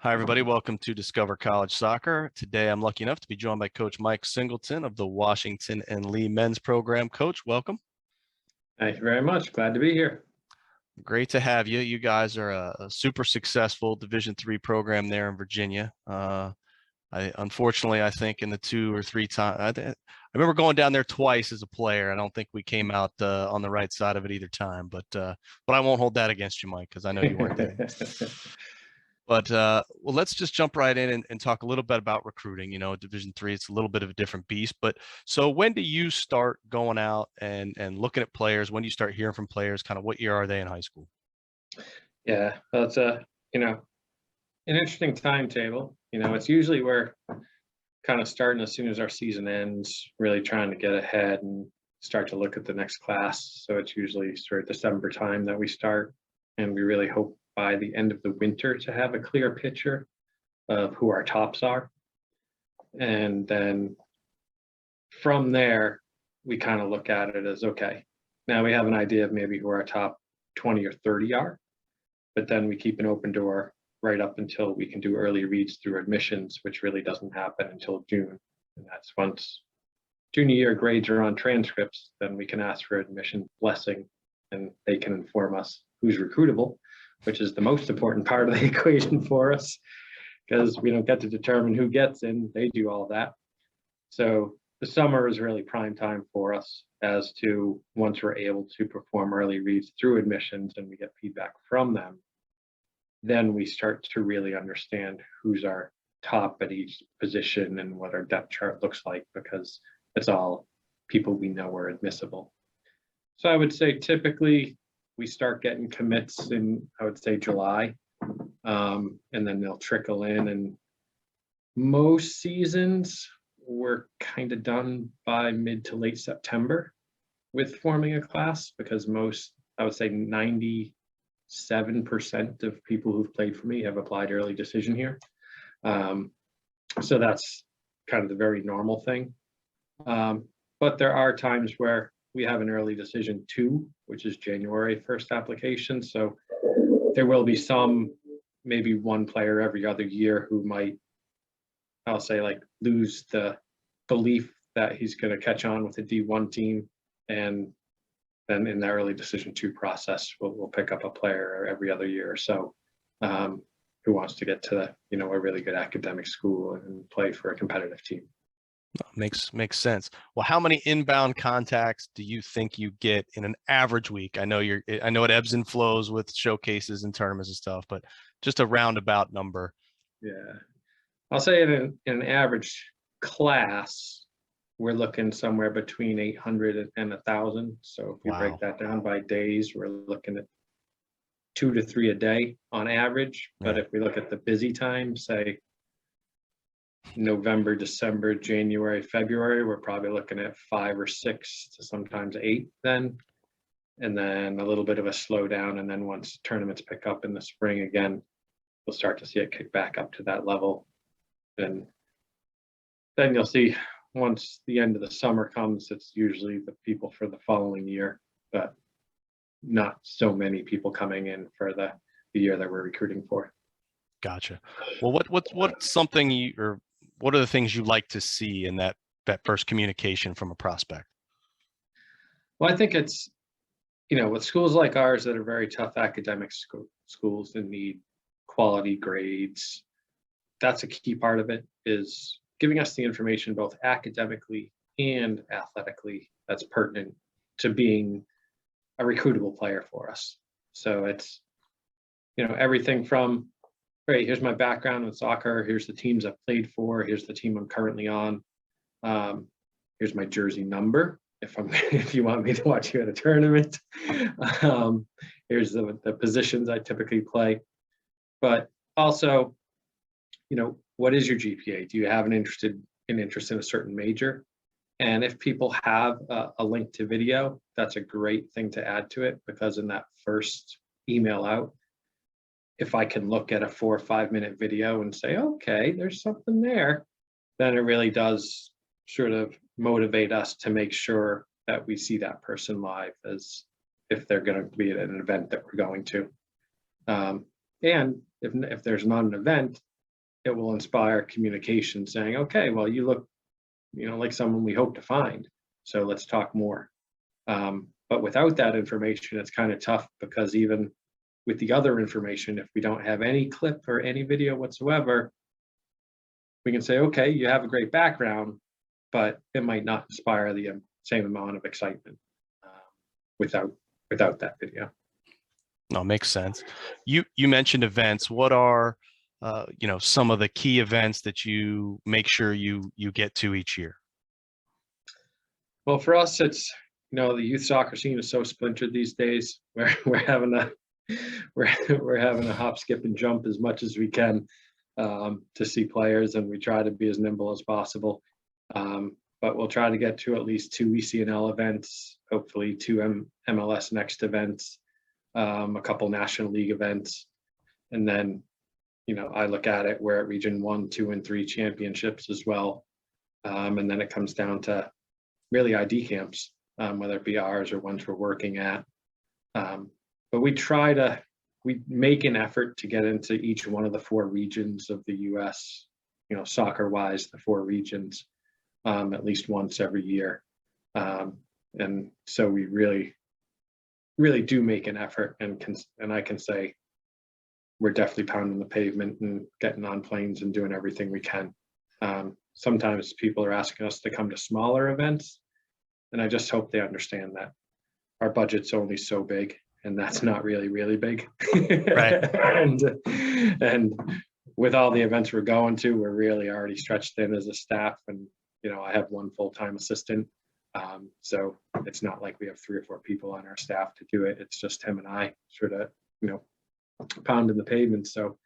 Hi, everybody. Welcome to Discover College Soccer. Today, I'm lucky enough to be joined by Coach Mike Singleton of the Washington and Lee men's program. Coach, welcome. Thank you very much. Glad to be here. Great to have you. You guys are a super successful Division III program there in Virginia. Unfortunately, I think in the 2 or 3 times, I remember going down there twice as a player. I don't think we came out on the right side of it either time, but I won't hold that against you, Mike, because I know you weren't there. But well, let's just jump right in and talk a little bit about recruiting. You know, Division III, it's a little bit of a different beast. But so when do you start going out and looking at players? When do you start hearing from players? Kind of what year are they in high school? Yeah, well, it's an interesting timetable. It's usually we're kind of starting as soon as our season ends, really trying to get ahead and start to look at the next class. So it's usually sort of December time that we start, and we really hope by the end of the winter to have a clear picture of who our tops are. And then from there, we kind of look at it as, okay, now we have an idea of maybe who our top 20 or 30 are, but then we keep an open door right up until we can do early reads through admissions, which really doesn't happen until June. And that's once junior year grades are on transcripts, then we can ask for admission blessing and they can inform us who's recruitable, which is the most important part of the equation for us, because we don't get to determine who gets in, they do all that. So the summer is really prime time for us as to once we're able to perform early reads through admissions and we get feedback from them, then we start to really understand who's our top at each position and what our depth chart looks like, because it's all people we know are admissible. So I would say typically we start getting commits in, I would say, July, and then they'll trickle in. And most seasons we're kind of done by mid to late September with forming a class, because most, I would say 97% of people who've played for me have applied early decision here. So that's kind of the very normal thing. But there are times where we have an early decision 2, which is January 1st application. So there will be maybe one player every other year who might, I'll say, like, lose the belief that he's going to catch on with the D1 team. And then in the early decision 2 process, we'll pick up a player every other year or so who wants to get to a really good academic school and play for a competitive team. Makes sense. Well, how many inbound contacts do you think you get in an average week? I know it ebbs and flows with showcases and tournaments and stuff, but just a roundabout number. Yeah, I'll say in an average class, we're looking somewhere between 800 and 1,000. So if you break that down by days, we're looking at 2 to 3 a day on average. But if we look at the busy time, say November, December, January, February, we're probably looking at 5 or 6 to sometimes 8 then. And then a little bit of a slowdown. And then once tournaments pick up in the spring again, we'll start to see it kick back up to that level. And then you'll see once the end of the summer comes, it's usually the people for the following year, but not so many people coming in for the year that we're recruiting for. Gotcha. Well, what's something what are the things you like to see in that first communication from a prospect? Well, I think it's, with schools like ours that are very tough academic schools that need quality grades, that's a key part of it, is giving us the information both academically and athletically that's pertinent to being a recruitable player for us. So it's, everything from, great, here's my background in soccer, here's the teams I've played for, here's the team I'm currently on, here's my jersey number if you want me to watch you at a tournament, here's the positions I typically play, but also, what is your GPA? Do you have an interest in a certain major? And if people have a link to video, that's a great thing to add to it, because in that first email out, if I can look at a 4 or 5 minute video and say, okay, there's something there, then it really does sort of motivate us to make sure that we see that person live, as if they're going to be at an event that we're going to. And if there's not an event, it will inspire communication saying, okay, well, you look, like someone we hope to find. So let's talk more. But without that information, it's kind of tough, because even with the other information, if we don't have any clip or any video whatsoever, we can say, okay, you have a great background, but it might not inspire the same amount of excitement without that video. No, makes sense. You mentioned events. What are some of the key events that you make sure you get to each year? Well, for us, it's the youth soccer scene is so splintered these days. We're having a we're having a hop, skip, and jump as much as we can to see players, and we try to be as nimble as possible. But we'll try to get to at least 2 ECNL events, hopefully 2 MLS Next events, a couple National League events, and then I look at it, we're at Region 1, 2, and 3 championships as well, and then it comes down to really ID camps, whether it be ours or ones we're working at. But we make an effort to get into each one of the 4 regions of the US, soccer-wise, the 4 regions, at least once every year. And so we really, really do make an effort, and I can say we're definitely pounding the pavement and getting on planes and doing everything we can. Sometimes people are asking us to come to smaller events, and I just hope they understand that our budget's only so big, and that's not really, really big. Right. and with all the events we're going to, we're really already stretched thin as a staff, and I have 1 full-time assistant. So it's not like we have 3 or 4 people on our staff to do it. It's just him and I sort of, pounding the pavement. So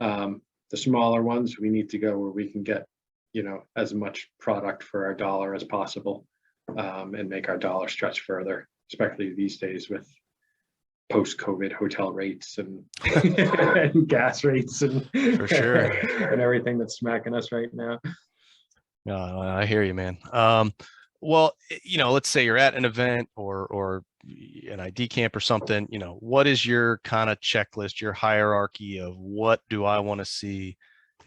the smaller ones, we need to go where we can get, as much product for our dollar as possible, and make our dollar stretch further, especially these days with post-COVID hotel rates and, and gas rates and For sure. and everything that's smacking us right now. No, I hear you, man. Well, let's say you're at an event or an ID camp or something, what is your kind of checklist, your hierarchy of what do I want to see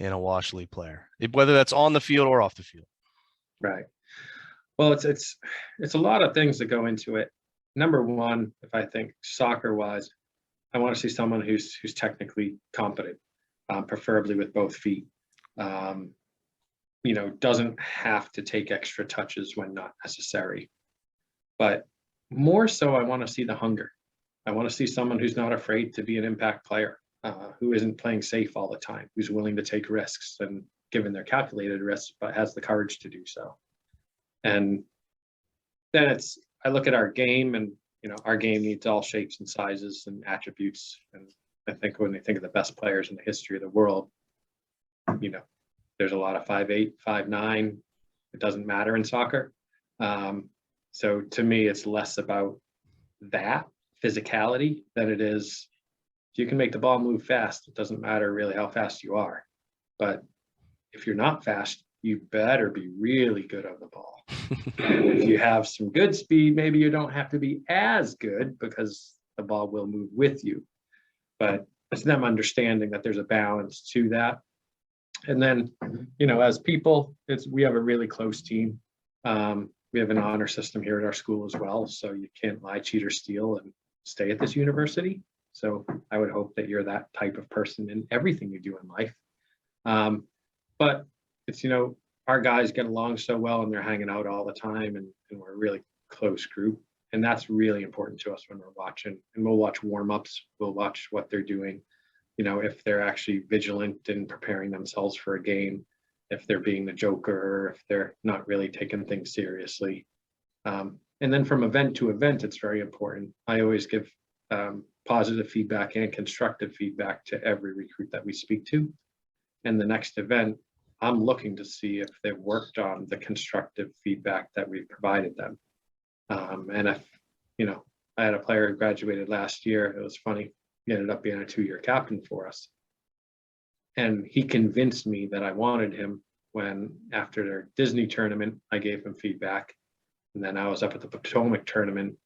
in a Wash League player, whether that's on the field or off the field? Right. Well, it's a lot of things that go into it. Number one, if I think soccer-wise, I want to see someone who's technically competent, preferably with both feet. Doesn't have to take extra touches when not necessary. But more so, I want to see the hunger. I want to see someone who's not afraid to be an impact player, who isn't playing safe all the time, who's willing to take risks, and given their calculated risks, but has the courage to do so. And then I look at our game, and our game needs all shapes and sizes and attributes. And I think when they think of the best players in the history of the world, there's a lot of 5'8", 5'9". It doesn't matter in soccer. So to me, it's less about that physicality than it is, if you can make the ball move fast, it doesn't matter really how fast you are. But if you're not fast, you better be really good on the ball. And if you have some good speed, maybe you don't have to be as good, because the ball will move with you. But it's them understanding that there's a balance to that. And then, as people, we have a really close team. We have an honor system here at our school as well. So you can't lie, cheat, or steal and stay at this university. So I would hope that you're that type of person in everything you do in life. But it's, our guys get along so well, and they're hanging out all the time, and we're a really close group. And that's really important to us when we're watching. And we'll watch warm-ups. We'll watch what they're doing. If they're actually vigilant in preparing themselves for a game, if they're being the joker, if they're not really taking things seriously. And then from event to event, it's very important. I always give positive feedback and constructive feedback to every recruit that we speak to. And the next event, I'm looking to see if they've worked on the constructive feedback that we've provided them. And if, I had a player who graduated last year. It was funny. He ended up being a 2-year captain for us. And he convinced me that I wanted him when, after their Disney tournament, I gave him feedback. And then I was up at the Potomac tournament,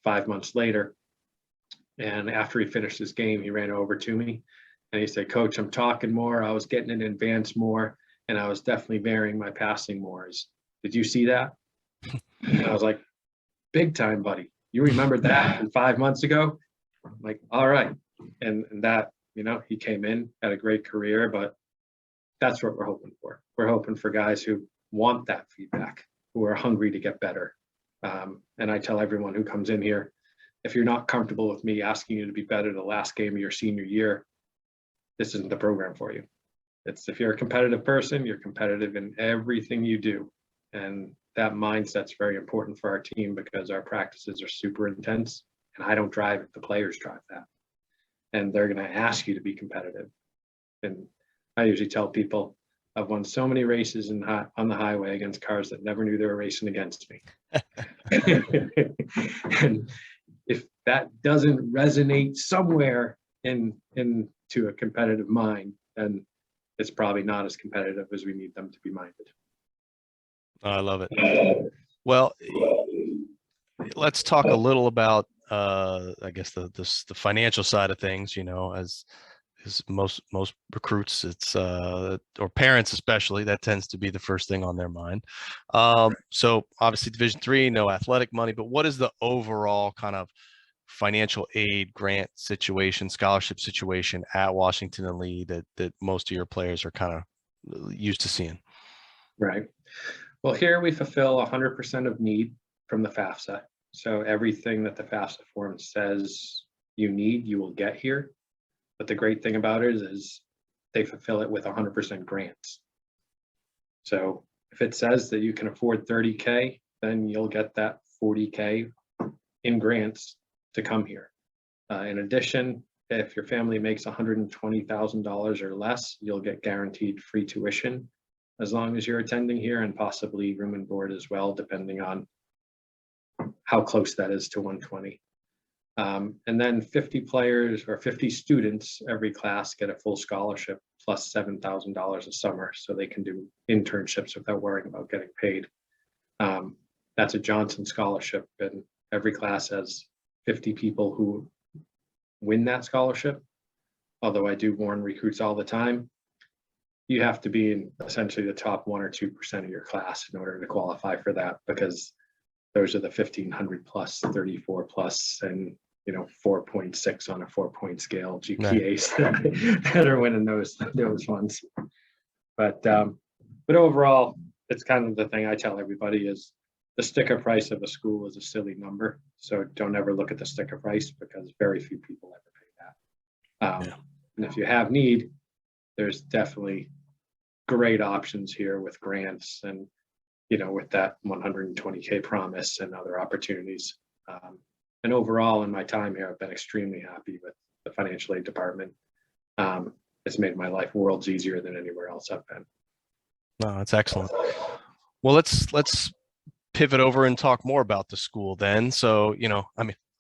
5 months later. And after he finished his game, he ran over to me And he said, Coach, I'm talking more. I was getting in advance more, and I was definitely varying my passing more. Did you see that? And I was like, big time, buddy. You remembered that from 5 months ago? I'm like, all right. And that, he came in, had a great career, but that's what we're hoping for. We're hoping for guys who want that feedback, who are hungry to get better. And I tell everyone who comes in here, if you're not comfortable with me asking you to be better the last game of your senior year, this isn't the program for you. If you're a competitive person, you're competitive in everything you do. And that mindset's very important for our team because our practices are super intense, and I don't drive it, the players drive that. And they're going to ask you to be competitive. And I usually tell people I've won so many races on the highway against cars that never knew they were racing against me. And if that doesn't resonate somewhere into a competitive mind, then it's probably not as competitive as we need them to be minded. I love it. Well, let's talk a little about, I guess the financial side of things. As most recruits, it's or parents especially, that tends to be the first thing on their mind. So obviously Division III, no athletic money, but what is the overall kind of financial aid, grant situation, scholarship situation at Washington and Lee that most of your players are kind of used to seeing? Right. Well, here we fulfill 100% of need from the FAFSA. So everything that the FAFSA form says you need, you will get here. But the great thing about it is they fulfill it with 100% grants. So if it says that you can afford 30K, then you'll get that 40K in grants to come here. In addition, if your family makes $120,000 or less, you'll get guaranteed free tuition as long as you're attending here, and possibly room and board as well, depending on how close that is to 120. And then 50 players or 50 students every class get a full scholarship plus $7,000 a summer, so they can do internships without worrying about getting paid. That's a Johnson scholarship, and every class has 50 people who win that scholarship. Although I do warn recruits all the time, you have to be in essentially the top 1 or 2% of your class in order to qualify for that, because those are the 1,500 plus, 34 plus, and 4.6 on a 4-point scale GPAs that are winning those ones. But overall, it's kind of the thing I tell everybody is the sticker price of a school is a silly number. So don't ever look at the sticker price, because very few people ever pay that. And if you have need, there's definitely great options here with grants and, with that 120K promise and other opportunities. And overall, in my time here, I've been extremely happy with the financial aid department. It's made my life worlds easier than anywhere else I've been. No, that's excellent. Well, let's pivot over and talk more about the school then. So,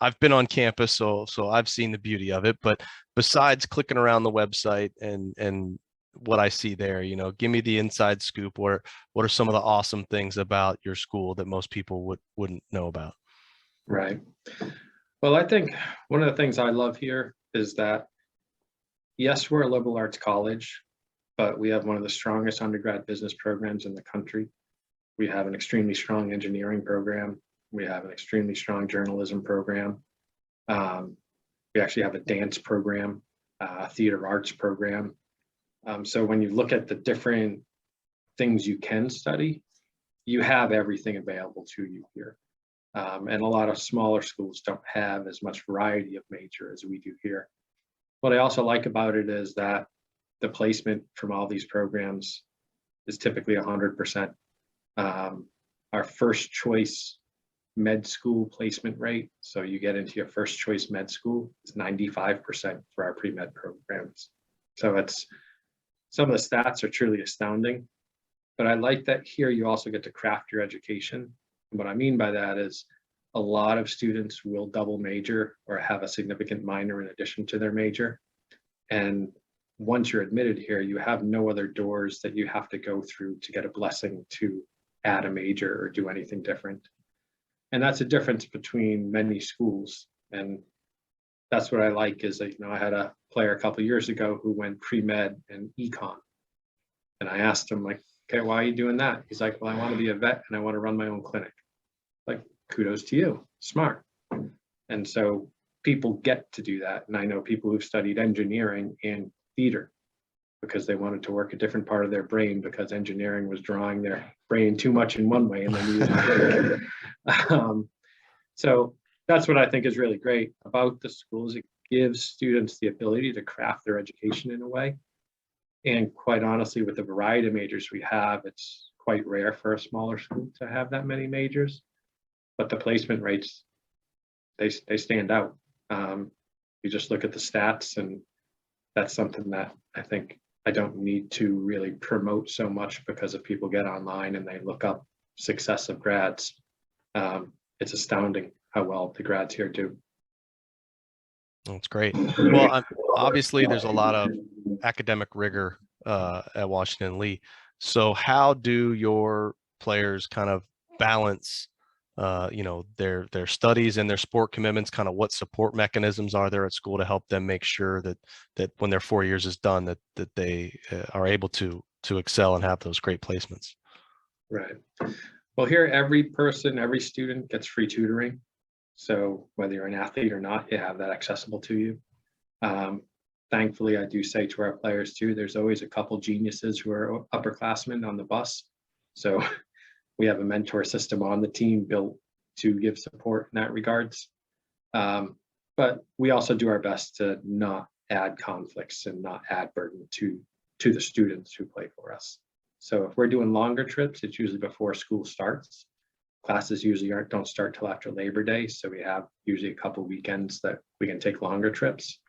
I've been on campus, so I've seen the beauty of it. But besides clicking around the website and what I see there, give me the inside scoop. What are some of the awesome things about your school that most people wouldn't know about? Right. Well, I think one of the things I love here is that, yes, we're a liberal arts college, but we have one of the strongest undergrad business programs in the country. We have an extremely strong engineering program. We have an extremely strong journalism program. We actually have a dance program, a theater arts program. So when you look at the different things you can study, you have everything available to you here. And a lot of smaller schools don't have as much variety of major as we do here. What I also like about it is that the placement from all these programs is typically 100%. Our first choice med school placement rate, so you get into your first choice med school, is 95% for our pre-med programs. So some of the stats are truly astounding, but I like that here you also get to craft your education. And what I mean by that is a lot of students will double major or have a significant minor in addition to their major. And once you're admitted here, you have no other doors that you have to go through to get a blessing to add a major or do anything different. And that's a difference between many schools. And that's what I like is that, you know, I had a player a couple of years ago who went pre-med and econ. And I asked him, like, okay, why are you doing that? He's like, well, I want to be a vet and I want to run my own clinic. Like, kudos to you, smart. And so people get to do that. And I know people who've studied engineering and theater because they wanted to work a different part of their brain because engineering was drawing their brain too much in one way and they needed to so that's what I think is really great about the schools. It gives students the ability to craft their education in a way. And quite honestly, with the variety of majors we have, it's quite rare for a smaller school to have that many majors. But the placement rates, they stand out. You just look at the stats, and that's something that I think I don't need to really promote so much, because if people get online and they look up success of grads, it's astounding how well the grads here do. That's great. Well, obviously there's a lot of academic rigor at Washington Lee. So how do your players kind of balance, you know, their studies and their sport commitments? Kind of what support mechanisms are there at school to help them make sure that when their 4 years is done, that they are able to excel and have those great placements? Right. Well, here, every student gets free tutoring. So whether you're an athlete or not, you have that accessible to you. Thankfully, I do say to our players too, there's always a couple geniuses who are upperclassmen on the bus. So we have a mentor system on the team built to give support in that regards. But we also do our best to not add conflicts and not add burden to the students who play for us. So if we're doing longer trips, it's usually before school starts. Classes usually don't start till after Labor Day. So we have usually a couple weekends that we can take longer trips.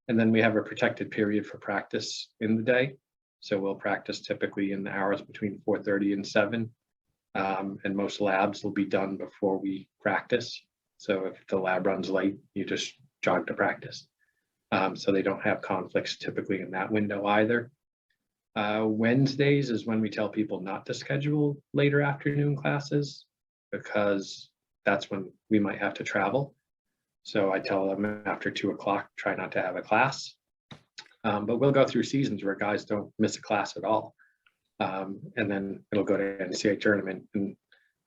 And then we have a protected period for practice in the day. So we'll practice typically in the hours between 4:30 and 7. And most labs will be done before we practice. So if the lab runs late, you just jog to practice. So they don't have conflicts typically in that window either. Wednesdays is when we tell people not to schedule later afternoon classes, because that's when we might have to travel. So I tell them after 2 o'clock, try not to have a class. But we'll go through seasons where guys don't miss a class at all. And then it'll go to NCAA tournament. And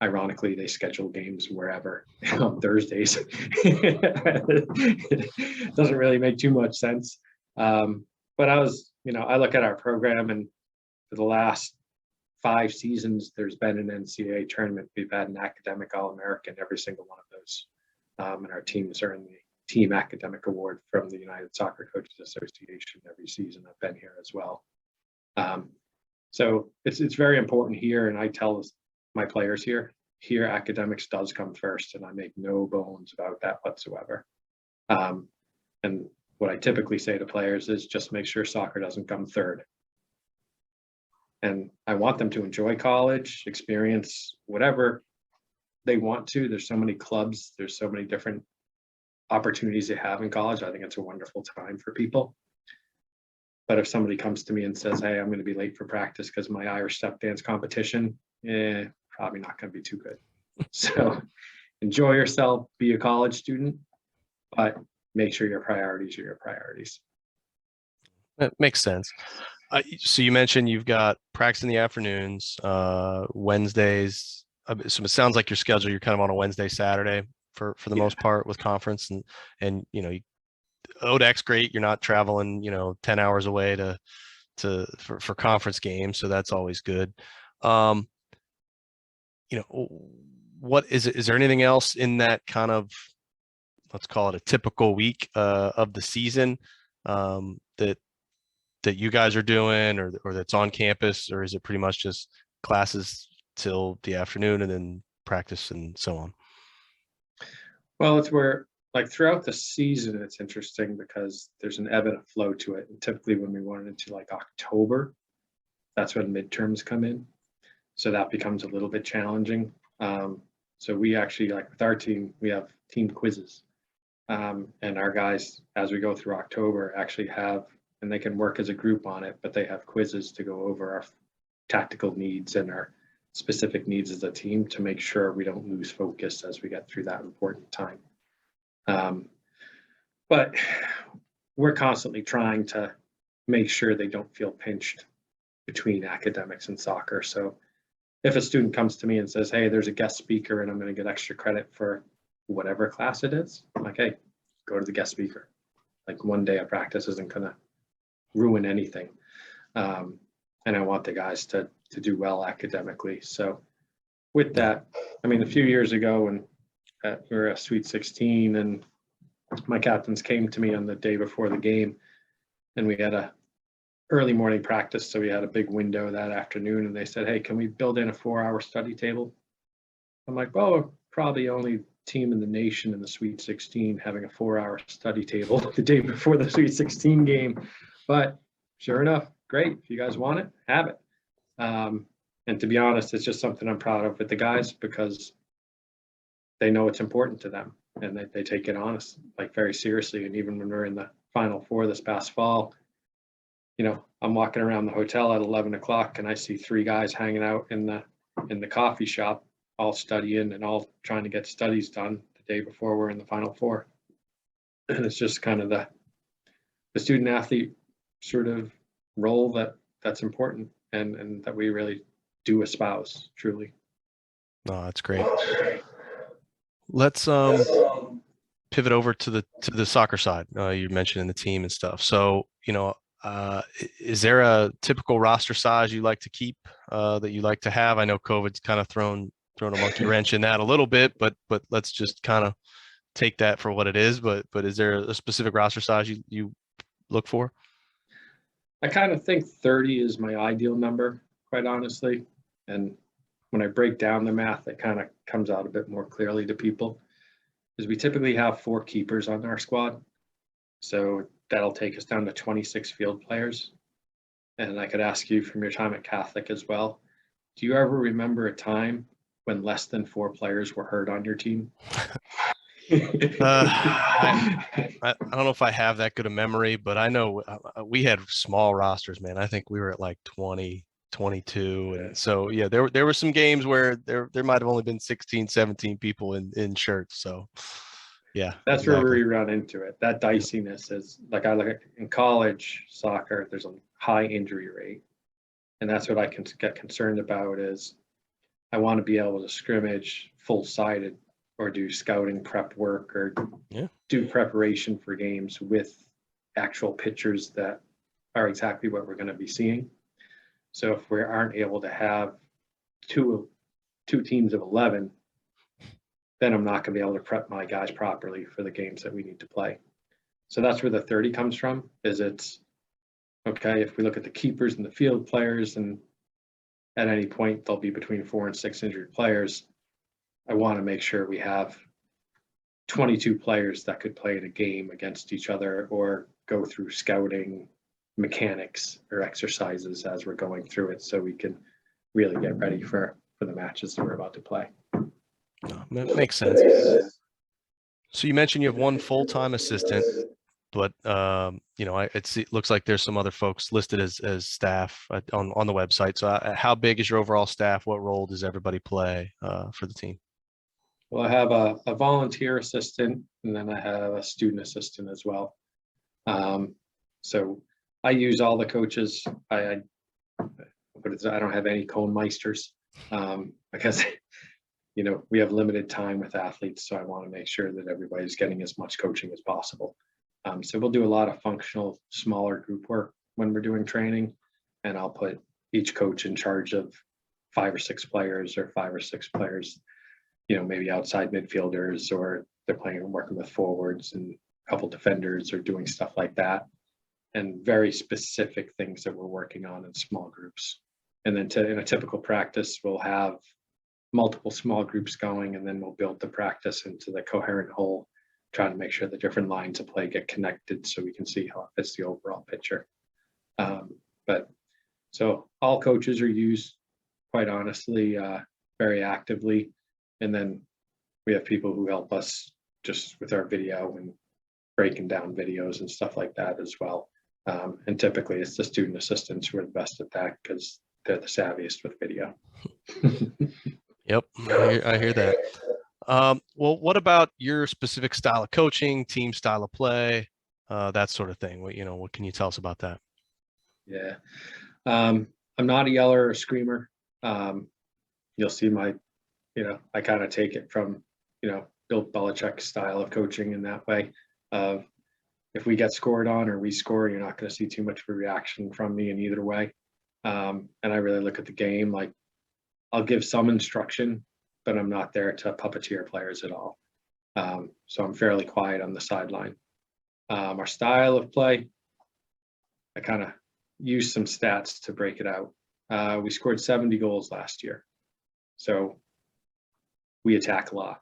ironically, they schedule games wherever on Thursdays. It doesn't really make too much sense. But I look at our program, and for the last 5 seasons, there's been an NCAA tournament. We've had an academic All-American every single one of those. And our teams earn the Team Academic Award from the United Soccer Coaches Association every season I've been here as well. So it's very important here, and I tell my players here academics does come first, and I make no bones about that whatsoever. And what I typically say to players is just make sure soccer doesn't come third. And I want them to enjoy college, experience whatever they want to. There's so many clubs, there's so many different opportunities they have in college. I think it's a wonderful time for people. But if somebody comes to me and says, hey, I'm going to be late for practice because my Irish step dance competition, probably not going to be too good. So enjoy yourself, be a college student, but make sure your priorities are your priorities. That makes sense. So you mentioned you've got practice in the afternoons, Wednesdays. So it sounds like your schedule, you're kind of on a Wednesday, Saturday for the most part with conference, and you know, ODAC's great. You're not traveling, 10 hours away for conference games. So that's always good. What is there anything else in that kind of, let's call it a typical week of the season that you guys are doing or that's on campus, or is it pretty much just classes till the afternoon and then practice and so on? Well, it's where, like, throughout the season, it's interesting because there's an ebb and a flow to it. And typically when we run into like October, that's when midterms come in. So that becomes a little bit challenging. So we actually, like with our team, we have team quizzes. And our guys, as we go through October, actually have, and they can work as a group on it, but they have quizzes to go over our tactical needs and our specific needs as a team to make sure we don't lose focus as we get through that important time. But we're constantly trying to make sure they don't feel pinched between academics and soccer. So if a student comes to me and says, hey, there's a guest speaker and I'm going to get extra credit for whatever class it is, I'm like, hey, go to the guest speaker. Like, one day of practice isn't going to ruin anything. And I want the guys to do well academically. So with that, I mean, a few years ago when we were at Sweet 16 and my captains came to me on the day before the game, and we had a early morning practice. So we had a big window that afternoon, and they said, hey, can we build in a 4-hour study table? I'm like, well, we're probably only team in the nation in the Sweet 16 having a 4-hour study table the day before the Sweet 16 game. But sure enough, great. If you guys want it, have it. And to be honest, it's just something I'm proud of with the guys, because they know it's important to them and they take it honest, like, very seriously. And even when we're in the Final Four this past fall, you know, I'm walking around the hotel at 11 o'clock and I see 3 guys hanging out in the coffee shop, all studying and all trying to get studies done the day before we're in the Final Four. And it's just kind of the student athlete sort of role that's important and that we really do espouse, truly. No, that's great. Let's pivot over to the soccer side. You mentioned in the team and stuff. So, you know, is there a typical roster size you like to keep, that you like to have? I know COVID's kind of thrown a monkey wrench in that a little bit, but let's just kind of take that for what it is. But is there a specific roster size you look for? I kind of think 30 is my ideal number, quite honestly. And when I break down the math, it kind of comes out a bit more clearly to people, because we typically have 4 keepers on our squad. So that'll take us down to 26 field players. And I could ask you from your time at Catholic as well, do you ever remember a time when less than 4 players were hurt on your team? I don't know if I have that good a memory, but I know we had small rosters, man. I think we were at like 20, 22. And so, yeah, there were some games where there might have only been 16, 17 people in shirts. So, yeah, that's exactly. where we run into it. That diciness is like, I look at in college soccer, there's a high injury rate. And that's what I can get concerned about is I want to be able to scrimmage full-sided or do scouting prep work or do preparation for games with actual pitchers that are exactly what we're going to be seeing. So if we aren't able to have two teams of 11, then I'm not going to be able to prep my guys properly for the games that we need to play. So that's where the 30 comes from, is it's, okay, if we look at the keepers and the field players, and at any point there'll be between 4 and 6 injured players, I want to make sure we have 22 players that could play in a game against each other or go through scouting mechanics or exercises as we're going through it, so we can really get ready for the matches that we're about to play. That makes sense. So you mentioned you have 1 full-time assistant, but you know, it looks like there's some other folks listed as staff on the website. So how big is your overall staff? What role does everybody play for the team? Well, I have a volunteer assistant, and then I have a student assistant as well. So I use all the coaches. I don't have any cone meisters, because you know, we have limited time with athletes, so I want to make sure that everybody's getting as much coaching as possible. So we'll do a lot of functional, smaller group work when we're doing training, and I'll put each coach in charge of 5 or 6 players, or 5 or 6 players, you know, maybe outside midfielders, or they're working with forwards and a couple defenders, or doing stuff like that, and very specific things that we're working on in small groups. And then in a typical practice, we'll have multiple small groups going, and then we'll build the practice into the coherent whole, trying to make sure the different lines of play get connected so we can see how it fits the overall picture. But so all coaches are used, quite honestly, very actively. And then we have people who help us just with our video and breaking down videos and stuff like that as well. And typically it's the student assistants who are the best at that, because they're the savviest with video. Yep, I hear that. Well, what about your specific style of coaching, team style of play, that sort of thing? What can you tell us about that? Yeah. I'm not a yeller or screamer. Um, you'll see I kind of take it from, Bill Belichick style of coaching in that way. Of if we get scored on or we score, you're not going to see too much of a reaction from me in either way. And I really look at the game like I'll give some instruction, but I'm not there to puppeteer players at all. So I'm fairly quiet on the sideline. Our style of play, I kind of use some stats to break it out. We scored 70 goals last year. So we attack a lot.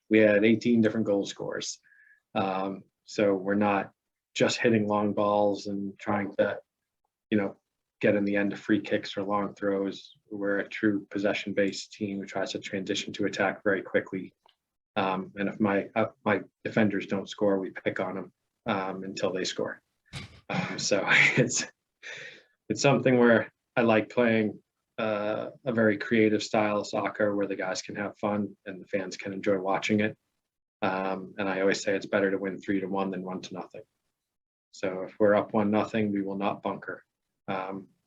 We had 18 different goal scorers. So we're not just hitting long balls and trying to, get in the end of free kicks or long throws. We're a true possession-based team who tries to transition to attack very quickly. And if my defenders don't score, we pick on them until they score. So it's something where I like playing a very creative style of soccer where the guys can have fun and the fans can enjoy watching it. And I always say it's better to win 3-1 than 1-0. So if we're up 1-0, we will not bunker.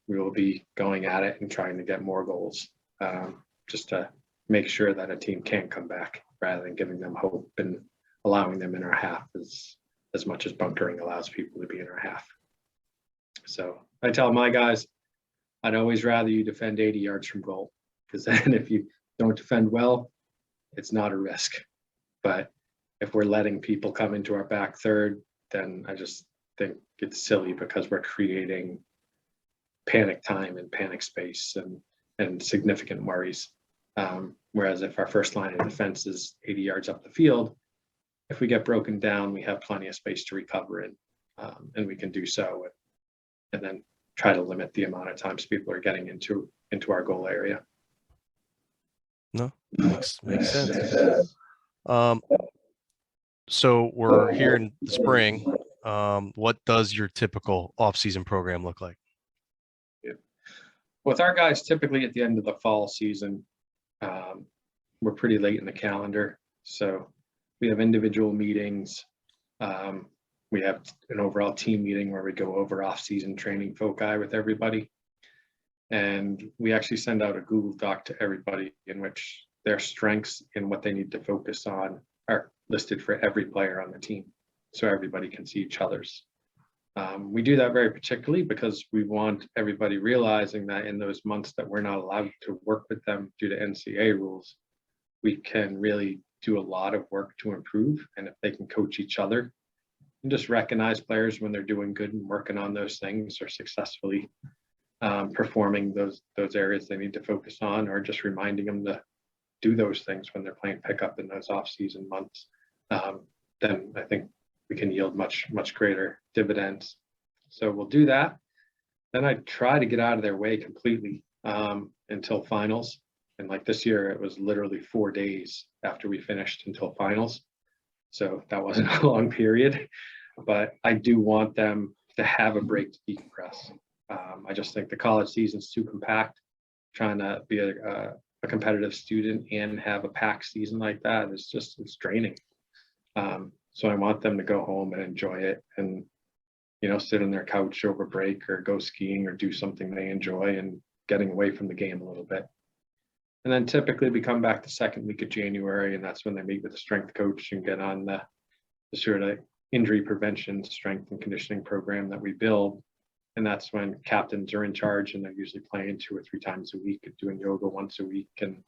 We will be going at it and trying to get more goals, just to make sure that a team can come back rather than giving them hope and allowing them in our half as much as bunkering allows people to be in our half. So I tell my guys, I'd always rather you defend 80 yards from goal, because then if you don't defend well, it's not a risk. But if we're letting people come into our back third, then I just think it's silly because we're creating panic time and panic space and significant worries. Whereas if our first line of defense is 80 yards up the field, if we get broken down, we have plenty of space to recover in, and we can do so, and then try to limit the amount of times people are getting into our goal area. No, makes sense. So we're here in the spring. What does your typical off-season program look like? With our guys, typically at the end of the fall season, we're pretty late in the calendar. So we have individual meetings. We have an overall team meeting where we go over off-season training foci with everybody. And we actually send out a Google Doc to everybody in which their strengths and what they need to focus on are listed for every player on the team, so everybody can see each other's. We do that very particularly because we want everybody realizing that in those months that we're not allowed to work with them due to NCAA rules, we can really do a lot of work to improve. And if they can coach each other and just recognize players when they're doing good and working on those things or successfully performing those areas they need to focus on, or just reminding them to do those things when they're playing pickup in those off-season months, then I think we can yield much greater dividends. So we'll do that. Then I try to get out of their way completely until finals. And like this year, it was literally 4 days after we finished until finals. So that wasn't a long period, but I do want them to have a break to decompress. I just think the college season's too compact. Trying to be a competitive student and have a packed season like that is it's draining. So I want them to go home and enjoy it and, sit on their couch over break or go skiing or do something they enjoy and getting away from the game a little bit. And then typically we come back the second week of January, and that's when they meet with the strength coach and get on the sort of injury prevention, strength and conditioning program that we build. And that's when captains are in charge, and they're usually playing 2 or 3 times a week and doing yoga once a week. And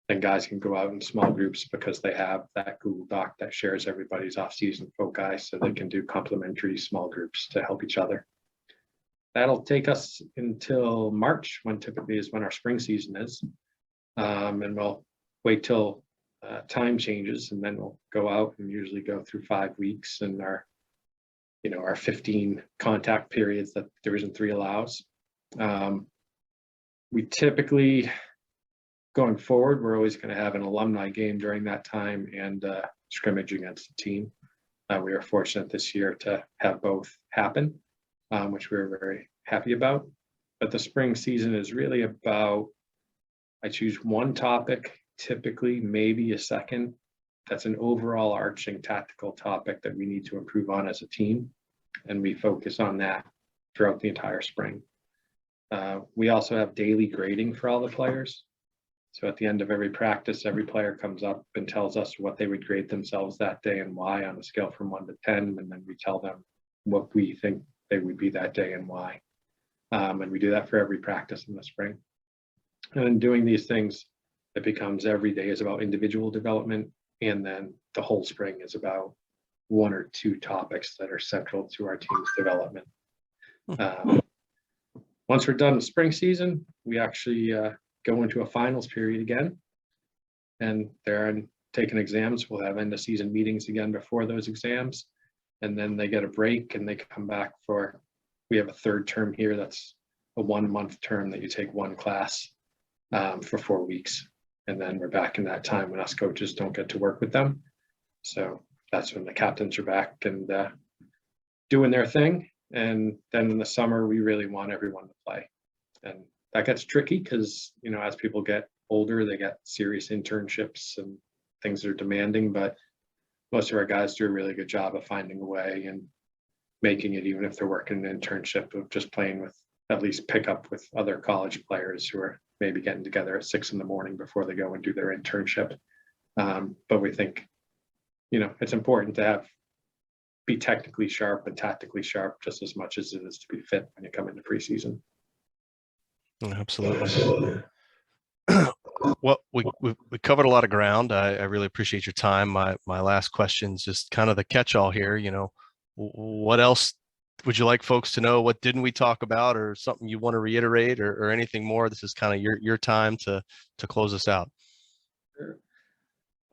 then guys can go out in small groups because they have that Google Doc that shares everybody's off-season foci, so they can do complementary small groups to help each other. That'll take us until March, when typically is when our spring season is. And we'll wait till time changes, and then we'll go out and usually go through 5 weeks and our 15 contact periods that Division III allows. We typically, going forward, we're always going to have an alumni game during that time and scrimmage against the team. We are fortunate this year to have both happen, which we're very happy about. But the spring season is really about, I choose one topic typically maybe a second. That's an overall arching tactical topic that we need to improve on as a team. And we focus on that throughout the entire spring. We also have daily grading for all the players. So at the end of every practice, every player comes up and tells us what they would grade themselves that day and why on a scale from 1 to 10. And then we tell them what we think they would be that day and why. And we do that for every practice in the spring. And in doing these things, it becomes every day is about individual development. And then the whole spring is about 1 or 2 topics that are central to our team's development. Once we're done with spring season, we actually go into a finals period again. And they're taking exams. We'll have end of season meetings again before those exams. And then they get a break and they come back for, we have a 3rd term here. That's a 1-month term that you take 1 class for 4 weeks. And then we're back in that time when us coaches don't get to work with them. So that's when the captains are back and doing their thing. And then in the summer, we really want everyone to play. And that gets tricky because, you know, as people get older, they get serious internships and things are demanding, but most of our guys do a really good job of finding a way and making it, even if they're working an internship, of just playing with, at least pick up with other college players who are maybe getting together at 6 a.m. before they go and do their internship. But we think, you know, it's important to be technically sharp and tactically sharp just as much as it is to be fit when you come into preseason. Absolutely. Well, we covered a lot of ground. I really appreciate your time. My last question is just kind of the catch-all here. You know, what else would you like folks to know? What didn't we talk about, or something you want to reiterate, or anything more? This is kind of your time to close us out.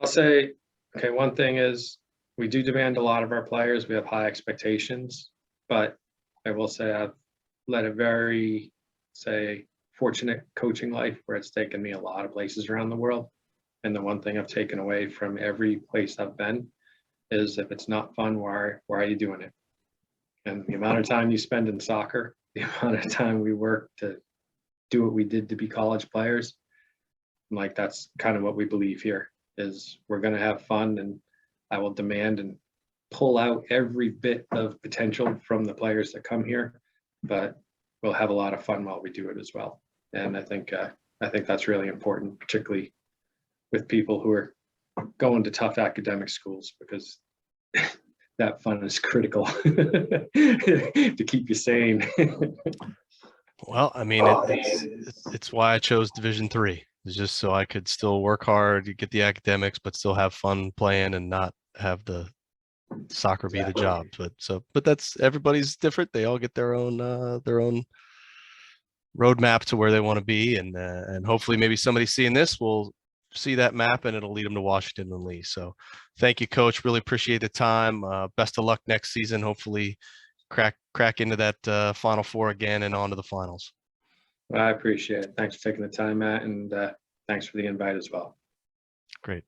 I'll say, okay, one thing is we do demand a lot of our players. We have high expectations, but I will say I've led a very, fortunate coaching life where it's taken me a lot of places around the world. And the one thing I've taken away from every place I've been is, if it's not fun, why are you doing it? And the amount of time you spend in soccer, the amount of time we work to do what we did to be college players, like that's kind of what we believe here, is we're going to have fun, and I will demand and pull out every bit of potential from the players that come here, but we'll have a lot of fun while we do it as well. And I think that's really important, particularly with people who are going to tough academic schools, because that fun is critical to keep you sane. Well, I mean, it's why I chose Division III. It's just so I could still work hard, get the academics, but still have fun playing and not have the soccer be the job. But that's, everybody's different. They all get their own roadmap to where they want to be, and hopefully maybe somebody seeing this will see that map and it'll lead them to Washington and Lee. So thank you, Coach. Really appreciate the time. Best of luck next season. Hopefully crack into that Final Four again and on to the finals. I appreciate it. Thanks for taking the time, Matt, and thanks for the invite as well. Great.